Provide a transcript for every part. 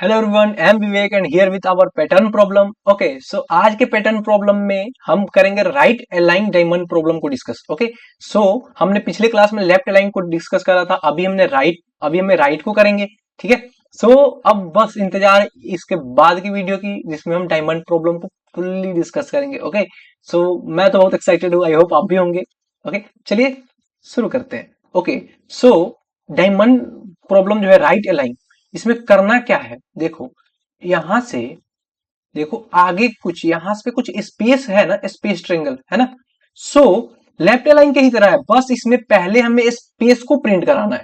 Hello everyone, I am Vivek and here with our pattern problem. Okay, so आज के pattern problem में हम करेंगे राइट अलाइन डायमंड प्रॉब्लम को डिस्कस। ओके, सो हमने पिछले क्लास में लेफ्ट अलाइन को डिस्कस करा था, अभी हम राइट को करेंगे। ठीक है, सो अब बस इंतजार है इसके बाद की वीडियो की जिसमें हम डायमंड प्रॉब्लम को फुल्ली डिस्कस करेंगे। ओके, सो मैं तो बहुत एक्साइटेड हूँ, आई होप आप भी होंगे। ओके, चलिए शुरू करते हैं। ओके, सो डायमंड प्रॉब्लम जो है राइट अलाइन, इसमें करना क्या है, देखो यहां से, देखो आगे कुछ यहां पे कुछ स्पेस है ना, स्पेस ट्रेंगल है ना। सो लेफ्ट अलाइन के ही तरह है, बस इसमें पहले हमें स्पेस को प्रिंट कराना है।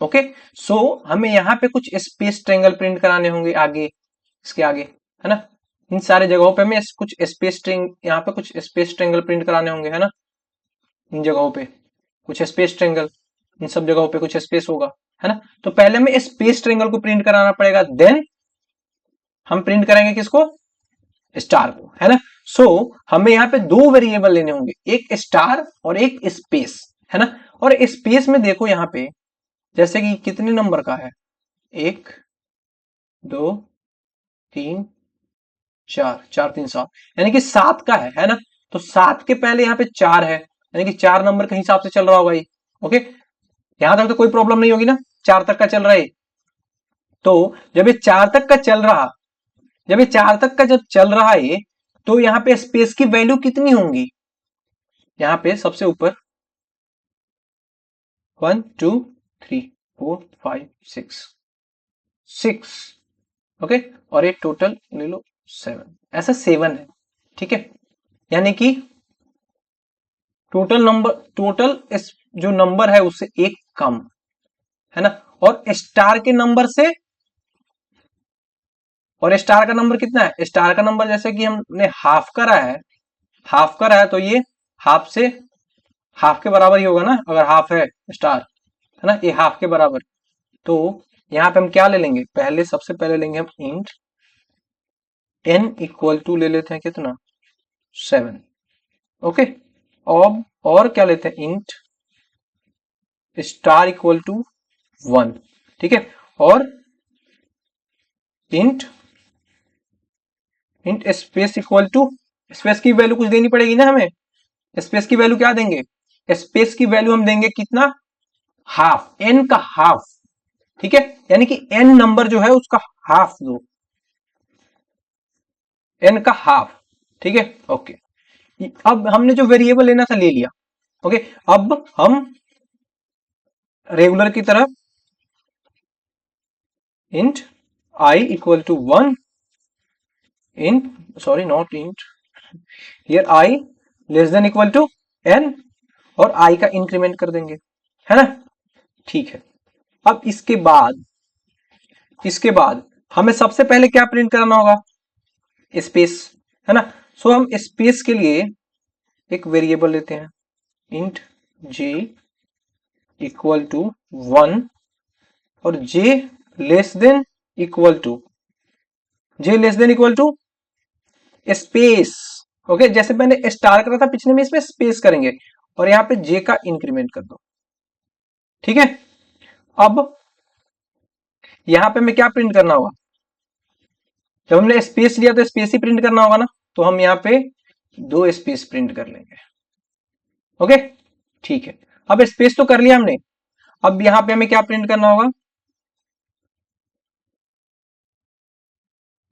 ओके, सो हमें यहाँ पे कुछ स्पेस ट्रेंगल प्रिंट कराने होंगे आगे, इसके आगे है ना। इन सारे जगहों पे हमें कुछ स्पेस ट्रेंग, यहाँ पे कुछ स्पेस ट्रेंगल प्रिंट कराने होंगे है ना। इन जगहों पे कुछ स्पेस ट्रेंगल, इन सब जगहों पे कुछ स्पेस होगा है ना। तो पहले हमें स्पेस ट्रेंगल को प्रिंट कराना पड़ेगा, देन हम प्रिंट करेंगे किसको, स्टार को, है ना। सो हमें यहाँ पे दो वेरिएबल लेने होंगे, एक स्टार और एक स्पेस, है ना। और स्पेस में देखो यहाँ पे जैसे कि कितने नंबर का है, 1 2 3 4, 4 3 7, यानी कि 7 का है ना। तो 7 के पहले यहाँ पे 4 है, यानी कि 4 नंबर के हिसाब से चल रहा होगा ये। ओके, यहां तक तो कोई प्रॉब्लम नहीं होगी ना, 4 तक का चल रहा है। तो जब ये 4 तक का चल रहा, जब ये 4 तक का जब चल रहा है, तो यहाँ पे स्पेस की वैल्यू कितनी होंगी, यहाँ पे सबसे ऊपर 1 2 3 4 5 6 6। ओके, और ये टोटल ले लो 7, ऐसा 7 है। ठीक है, यानी कि टोटल जो नंबर है उससे एक कम, है ना। और स्टार के नंबर से, और स्टार का नंबर कितना है, स्टार का नंबर जैसे कि हमने हाफ करा है, हाफ करा है तो ये हाफ से, हाफ के बराबर ही होगा ना, अगर हाफ है स्टार, है ना, ये हाफ के बराबर। तो यहाँ पे हम क्या ले लेंगे, पहले सबसे पहले लेंगे हम इंट n इक्वल टू ले लेते हैं कितना, 7। ओके, और क्या लेते हैं, इंट स्टार इक्वल टू 1। ठीक है, और int int space equal to, space की वैल्यू कुछ देनी पड़ेगी ना हमें। स्पेस की वैल्यू क्या देंगे, स्पेस की वैल्यू हम देंगे कितना, हाफ, n का हाफ। ठीक है, यानी कि n नंबर जो है उसका हाफ दो, n का हाफ। ठीक है, ओके, अब हमने जो वेरिएबल लेना था ले लिया। ओके, अब हम रेगुलर की तरह int i equal to 1, int sorry not int, here i less than equal to n, और i का इंक्रीमेंट कर देंगे, है ना। ठीक है, अब इसके बाद हमें सबसे पहले क्या प्रिंट कराना होगा, स्पेस, है ना। सो हम स्पेस के लिए एक वेरिएबल लेते हैं, इंट j इक्वल टू 1, और j less than equal to, space. Okay, जैसे मैंने स्टार करा था पिछले में, इसमें स्पेस करेंगे और यहाँ पे j का इंक्रीमेंट कर दो। ठीक है, अब यहां पे हमें क्या प्रिंट करना होगा, जब हमने स्पेस लिया तो स्पेस ही प्रिंट करना होगा ना, तो हम यहाँ पे 2 स्पेस प्रिंट कर लेंगे। ओके, ठीक है, अब स्पेस तो कर लिया हमने, अब यहां पे हमें क्या प्रिंट करना होगा,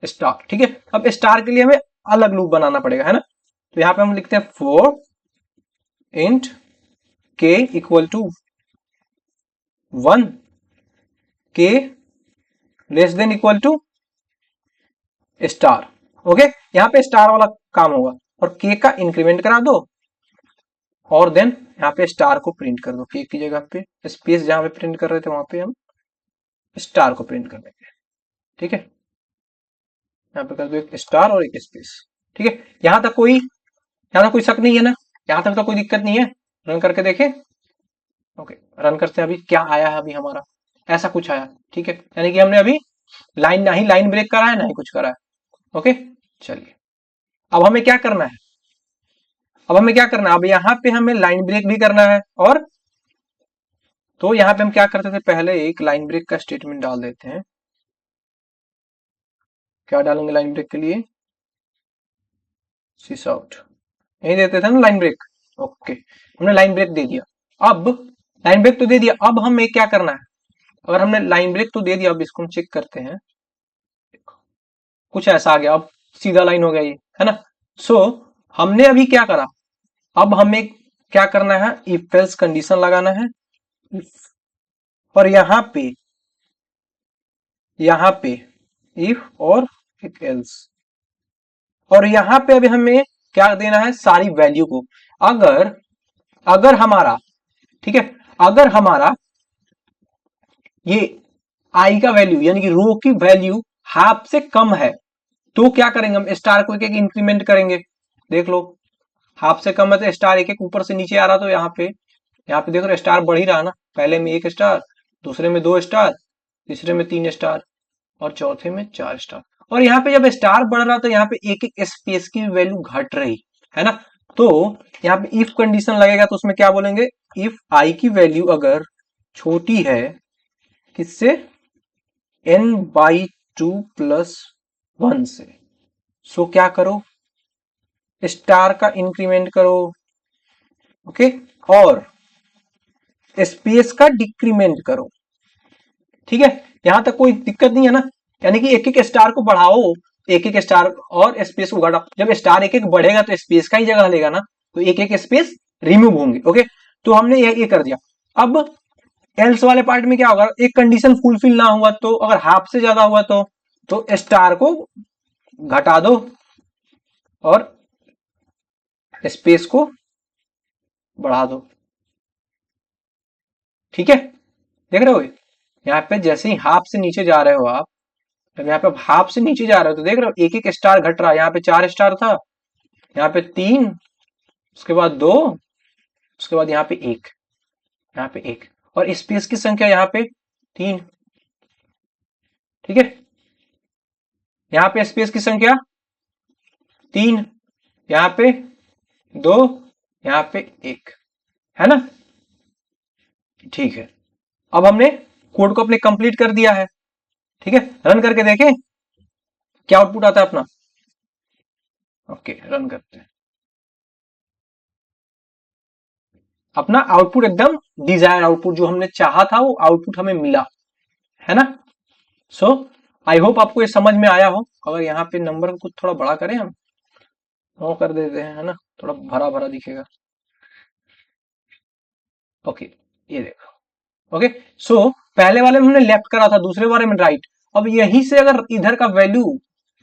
स्टार। ठीक है, अब स्टार के लिए हमें अलग लूप बनाना पड़ेगा, है ना। तो यहां पे हम लिखते हैं for int k equal to 1, k less than equal to star. Okay, यहां पे स्टार वाला काम होगा, और के का इंक्रीमेंट करा दो, और देन यहाँ पे स्टार को प्रिंट कर दो, के की जगह पे स्पेस जहां पे प्रिंट कर रहे थे वहां पे हम स्टार को प्रिंट कर देंगे। ठीक है, यहाँ पे कर दो एक स्टार और एक स्पेस। ठीक है, यहाँ तक कोई शक नहीं है ना, यहाँ तक तो कोई दिक्कत नहीं है। रन करके देखें, ओके, रन करते हैं, अभी क्या आया है, अभी हमारा ऐसा कुछ आया। ठीक है, यानी कि हमने अभी लाइन, ना ही लाइन ब्रेक करा है ना ही कुछ करा है। ओके, चलिए अब हमें क्या करना है, अब यहाँ पे हमें लाइन ब्रेक भी करना है, और तो यहाँ पे हम क्या करते थे, पहले एक लाइन ब्रेक का स्टेटमेंट डाल देते हैं, क्या डालेंगे लाइन ब्रेक के लिए? सिस आउट, यही देते थे ना लाइन ब्रेक। ओके, हमने लाइन ब्रेक दे दिया। अब लाइन ब्रेक तो दे दिया, अब हमें क्या करना है? अगर हमने लाइन ब्रेक तो दे दिया, अब इसको हम चेक करते हैं। कुछ ऐसा आ गया, अब सीधा लाइन हो गया ये, है ना। सो हमने अभी क्या करा, अब हमें क्या करना है? इफ एल्स कंडीशन लगाना है। और यहां पे इफ और एक एल्स, और यहां पे अभी हमें क्या देना है? सारी वैल्यू को। अगर अगर हमारा, ठीक है, अगर हमारा ये आई का वैल्यू यानी कि रो की वैल्यू हाफ से कम है, तो क्या करेंगे? हम स्टार को एक एक इंक्रीमेंट करेंगे। देख लो, हाफ से कम है तो स्टार एक एक ऊपर से नीचे आ रहा, तो यहाँ पे देख रहे स्टार बढ़ ही रहा ना। पहले में 1 स्टार, दूसरे में 2 स्टार, तीसरे में 3 स्टार, और चौथे में 4 स्टार। और यहाँ पे जब स्टार बढ़ रहा तो यहाँ पे एक एक स्पेस की वैल्यू घट रही है ना। तो यहाँ पे इफ कंडीशन लगेगा तो उसमें क्या बोलेंगे? इफ आई की वैल्यू अगर छोटी है किससे? n/2 + 1 से, सो क्या करो? स्टार का इंक्रीमेंट करो। ओके, और स्पेस का डिक्रीमेंट करो। ठीक है, यहां तक कोई दिक्कत नहीं है ना। यानी कि एक एक स्टार को बढ़ाओ, एक एक स्टार और स्पेस को घटाओ। जब स्टार एक एक बढ़ेगा तो स्पेस का ही जगह लेगा ना, तो एक एक स्पेस रिमूव होंगे। ओके, तो हमने ये कर दिया। अब एल्स वाले पार्ट में क्या होगा? एक कंडीशन फुलफिल ना हुआ तो, अगर हाफ से ज्यादा हुआ तो स्टार को घटा दो और स्पेस को बढ़ा दो। ठीक है, देख रहे हो यहाँ पे जैसे ही हाफ से नीचे जा रहे हो आप, जब यहाँ पे हाफ से नीचे जा रहे हो तो देख रहे हो एक एक स्टार घट रहा है। यहाँ पे 4 स्टार था, यहाँ पे 3, उसके बाद 2, उसके बाद यहाँ पे 1, यहाँ पे 1, और स्पेस की संख्या यहाँ पे 3। ठीक है, यहाँ पे स्पेस की संख्या 3, यहाँ पे 2, यहाँ पे 1, है ना। ठीक है, अब हमने कोड को अपने कंप्लीट कर दिया है। ठीक है, रन करके देखें क्या आउटपुट आता है अपना। ओके, रन करते हैं। अपना आउटपुट एकदम डिजायर आउटपुट, जो हमने चाहा था वो आउटपुट हमें मिला, है ना। सो आई होप आपको ये समझ में आया हो। अगर यहाँ पे नंबर को थोड़ा बड़ा करें हम, 9 कर देते हैं, है ना, थोड़ा भरा भरा दिखेगा। ओके, ये देखो। ओके, सो पहले वाले में हमने लेफ्ट करा था, दूसरे वाले में राइट। अब यहीं से अगर इधर का वैल्यू,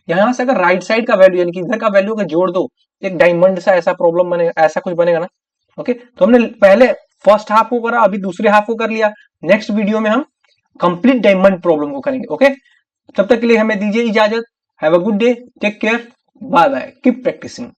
यहां से अगर राइट साइड का वैल्यू यानी कि इधर का वैल्यू अगर जोड़ दो, एक डायमंड सा ऐसा प्रॉब्लम बनेगा, ऐसा कुछ बनेगा ना। ओके, तो हमने पहले फर्स्ट हाफ को करा, अभी दूसरे हाफ को कर लिया। नेक्स्ट वीडियो में हम कंप्लीट डायमंड प्रॉब्लम को करेंगे। ओके, तब तक के लिए हमें दीजिए इजाजत। Have a good day, take care, bye bye, keep practising.